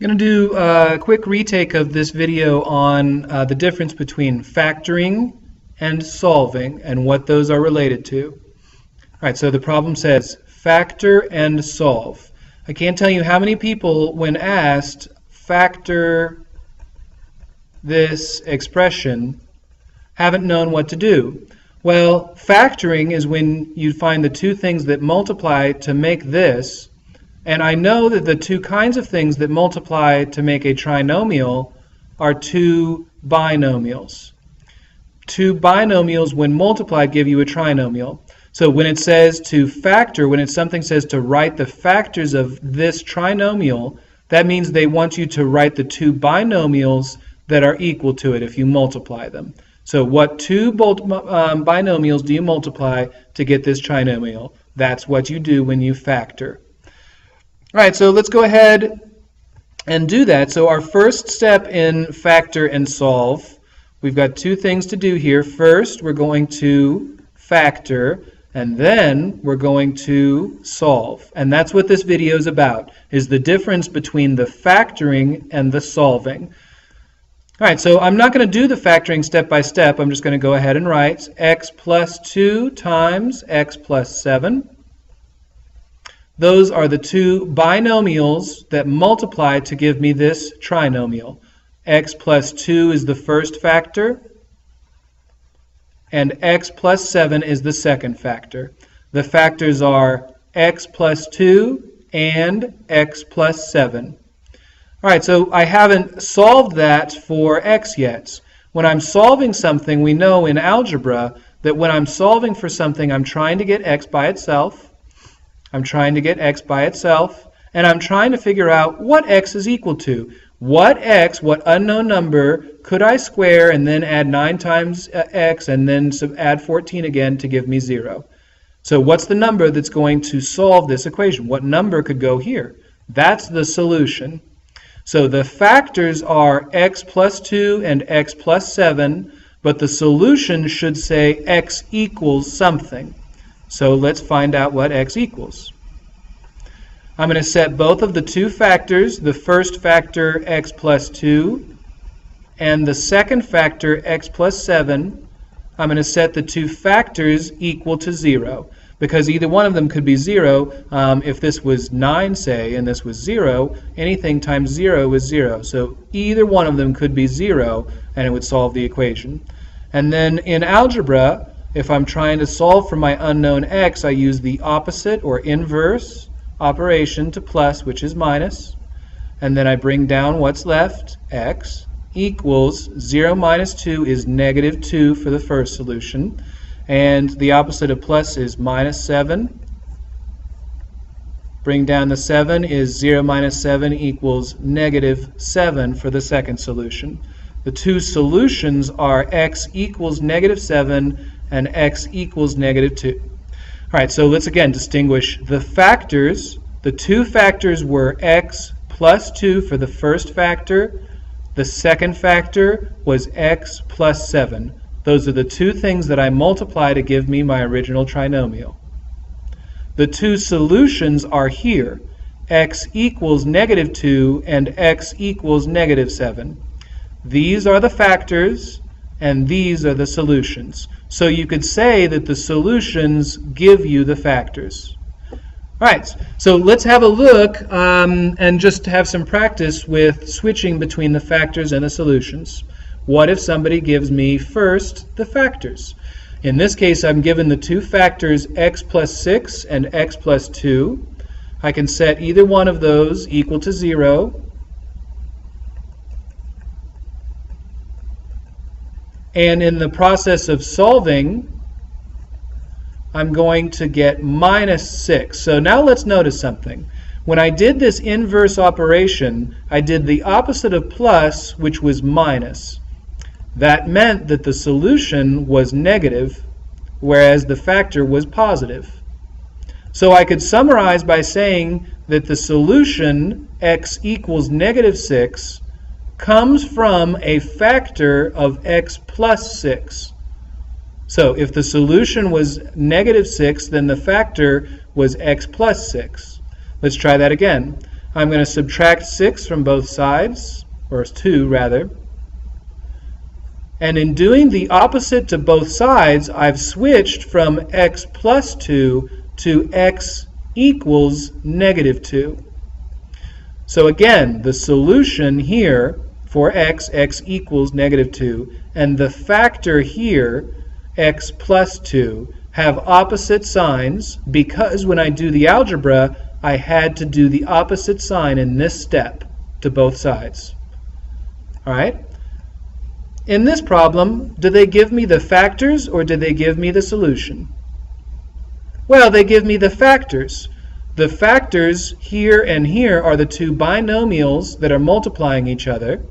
I'm going to do a quick retake of this video on the difference between factoring and solving and what those are related to. All right, so the problem says factor and solve. I can't tell you how many people, when asked factor this expression, haven't known what to do. Well, factoring is when you find the two things that multiply to make this. And I know that the two kinds of things that multiply to make a trinomial are two binomials. Two binomials, when multiplied, give you a trinomial. So when it says to factor, when something says to write the factors of this trinomial, that means they want you to write the two binomials that are equal to it if you multiply them. So what two binomials do you multiply to get this trinomial? That's what you do when you factor. All right, so let's go ahead and do that. So our first step in factor and solve, we've got two things to do here. First, we're going to factor, and then we're going to solve. And that's what this video is about, is the difference between the factoring and the solving. All right, so I'm not going to do the factoring step by step. I'm just going to go ahead and write x plus 2 times x plus 7. Those are the two binomials that multiply to give me this trinomial. X plus 2 is the first factor, and x plus 7 is the second factor. The factors are x plus 2 and x plus 7. All right, so I haven't solved that for x yet. When I'm solving something, we know in algebra that when I'm solving for something, I'm trying to get x by itself. I'm trying to get x by itself, and I'm trying to figure out what x is equal to. What unknown number, could I square and then add 9 times x and then add 14 again to give me 0? So what's the number that's going to solve this equation? What number could go here? That's the solution. So the factors are x plus 2 and x plus 7, but the solution should say x equals something. So let's find out what x equals. I'm going to set both of the two factors, the first factor x plus 2 and the second factor x plus 7, I'm going to set the two factors equal to 0. Because either one of them could be 0. If this was 9, say, and this was 0, anything times 0 is 0. So either one of them could be 0, and it would solve the equation. And then in algebra, if I'm trying to solve for my unknown x, I use the opposite or inverse operation to plus, which is minus. And then I bring down what's left, x, equals 0 minus 2 is negative 2 for the first solution. And the opposite of plus is minus 7. Bring down the 7 is 0 minus 7 equals negative 7 for the second solution. The two solutions are x equals negative 7 and x equals negative 2. All right, so let's again distinguish the factors. The two factors were x plus 2 for the first factor. The second factor was x plus 7. Those are the two things that I multiply to give me my original trinomial. The two solutions are here. X equals negative 2 and x equals negative 7. These are the factors and these are the solutions. So you could say that the solutions give you the factors. All right, so let's have a look and just have some practice with switching between the factors and the solutions. What if somebody gives me first the factors? In this case, I'm given the two factors x plus 6 and x plus 2. I can set either one of those equal to 0. And in the process of solving, I'm going to get minus 6. So now let's notice something. When I did this inverse operation, I did the opposite of plus, which was minus. That meant that the solution was negative, whereas the factor was positive. So I could summarize by saying that the solution, x equals negative 6, comes from a factor of x plus 6. So if the solution was negative 6, then the factor was x plus 6. Let's try that again. I'm going to subtract 6 from both sides, or 2 rather. And in doing the opposite to both sides, I've switched from x plus 2 to x equals negative 2. So again, the solution here for x equals negative 2, and the factor here, x plus 2, have opposite signs because when I do the algebra, I had to do the opposite sign in this step to both sides. All right? In this problem, do they give me the factors or do they give me the solution? Well, they give me the factors. The factors here and here are the two binomials that are multiplying each other.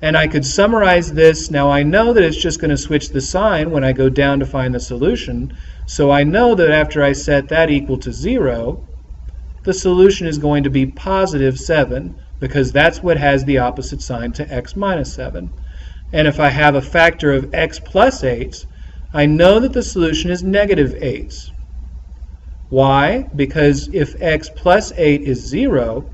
And I could summarize this. Now I know that it's just going to switch the sign when I go down to find the solution. So I know that after I set that equal to 0, the solution is going to be positive 7 because that's what has the opposite sign to x minus 7. And if I have a factor of x plus 8, I know that the solution is negative 8. Why? Because if x plus 8 is 0,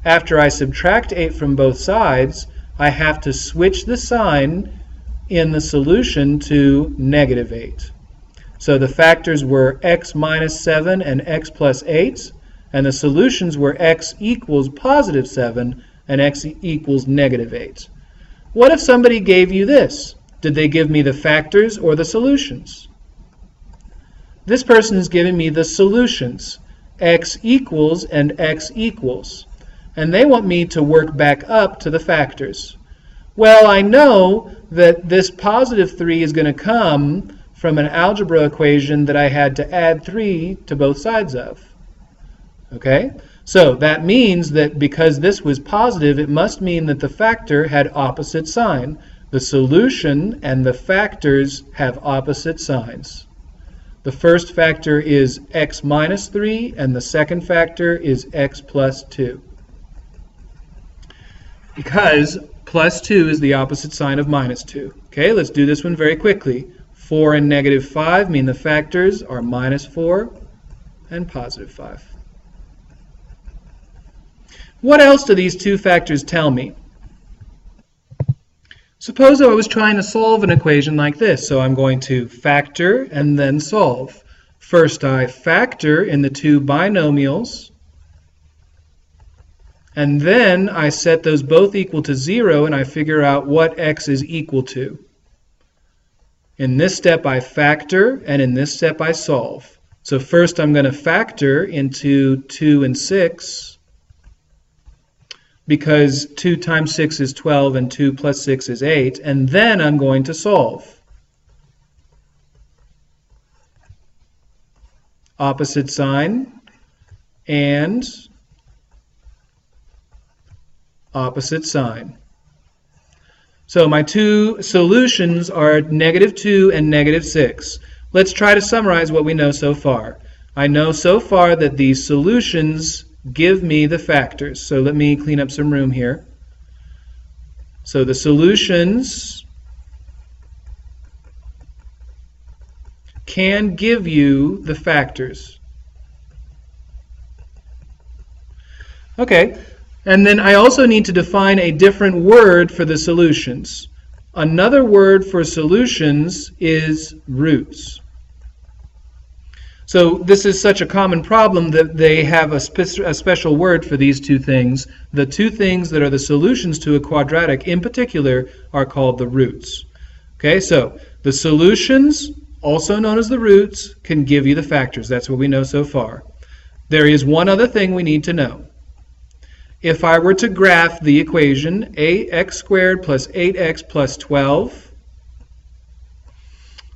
after I subtract 8 from both sides, I have to switch the sign in the solution to negative 8. So the factors were x minus 7 and x plus 8, and the solutions were x equals positive 7 and x equals negative 8. What if somebody gave you this? Did they give me the factors or the solutions? This person is giving me the solutions, x equals and x equals. And they want me to work back up to the factors. Well, I know that this positive 3 is going to come from an algebra equation that I had to add 3 to both sides of. Okay? So that means that because this was positive, it must mean that the factor had opposite sign. The solution and the factors have opposite signs. The first factor is x minus 3, and the second factor is x plus 2. Because plus 2 is the opposite sign of minus 2. Okay, let's do this one very quickly. 4 and negative 5 mean the factors are minus 4 and positive 5. What else do these two factors tell me? Suppose I was trying to solve an equation like this. So I'm going to factor and then solve. First I factor in the two binomials, and then I set those both equal to 0 and I figure out what x is equal to. In this step I factor, and in this step I solve. So first I'm going to factor into 2 and 6, because 2 times 6 is 12 and 2 plus 6 is 8, and then I'm going to solve. Opposite sign and opposite sign. So my two solutions are negative 2 and negative 6. Let's try to summarize what we know so far. I know so far that these solutions give me the factors. So let me clean up some room here. So the solutions can give you the factors. Okay, and then I also need to define a different word for the solutions. Another word for solutions is roots. So this is such a common problem that they have a special word for these two things. The two things that are the solutions to a quadratic in particular are called the roots. Okay, so the solutions, also known as the roots, can give you the factors. That's what we know so far. There is one other thing we need to know. If I were to graph the equation ax squared plus 8x plus 12,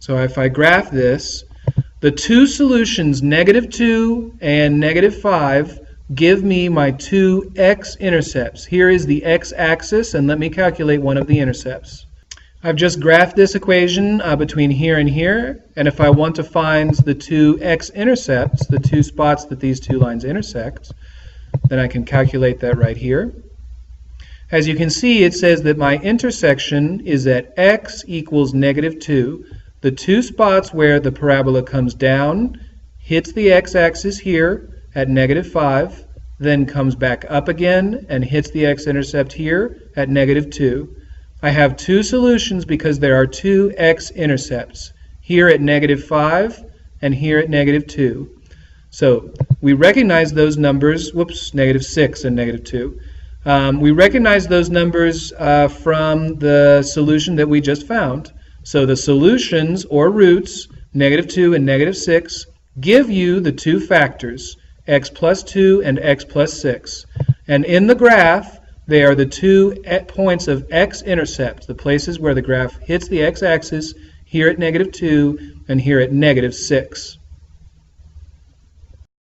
so if I graph this, the two solutions, negative 2 and negative 5, give me my two x-intercepts. Here is the x-axis, and let me calculate one of the intercepts. I've just graphed this equation between here and here, and if I want to find the two x-intercepts, the two spots that these two lines intersect, then I can calculate that right here. As you can see, it says that my intersection is at x equals negative 2. The two spots where the parabola comes down, hits the x-axis here at negative 5, then comes back up again and hits the x-intercept here at -2. I have two solutions because there are two x-intercepts, here at -5 and here at -2. So we recognize those numbers, whoops, -6 and -2. We recognize those numbers from the solution that we just found. So the solutions, or roots, -2 and -6, give you the two factors, x plus 2 and x plus 6. And in the graph, they are the two points of x-intercept, the places where the graph hits the x-axis, here at -2 and here at -6.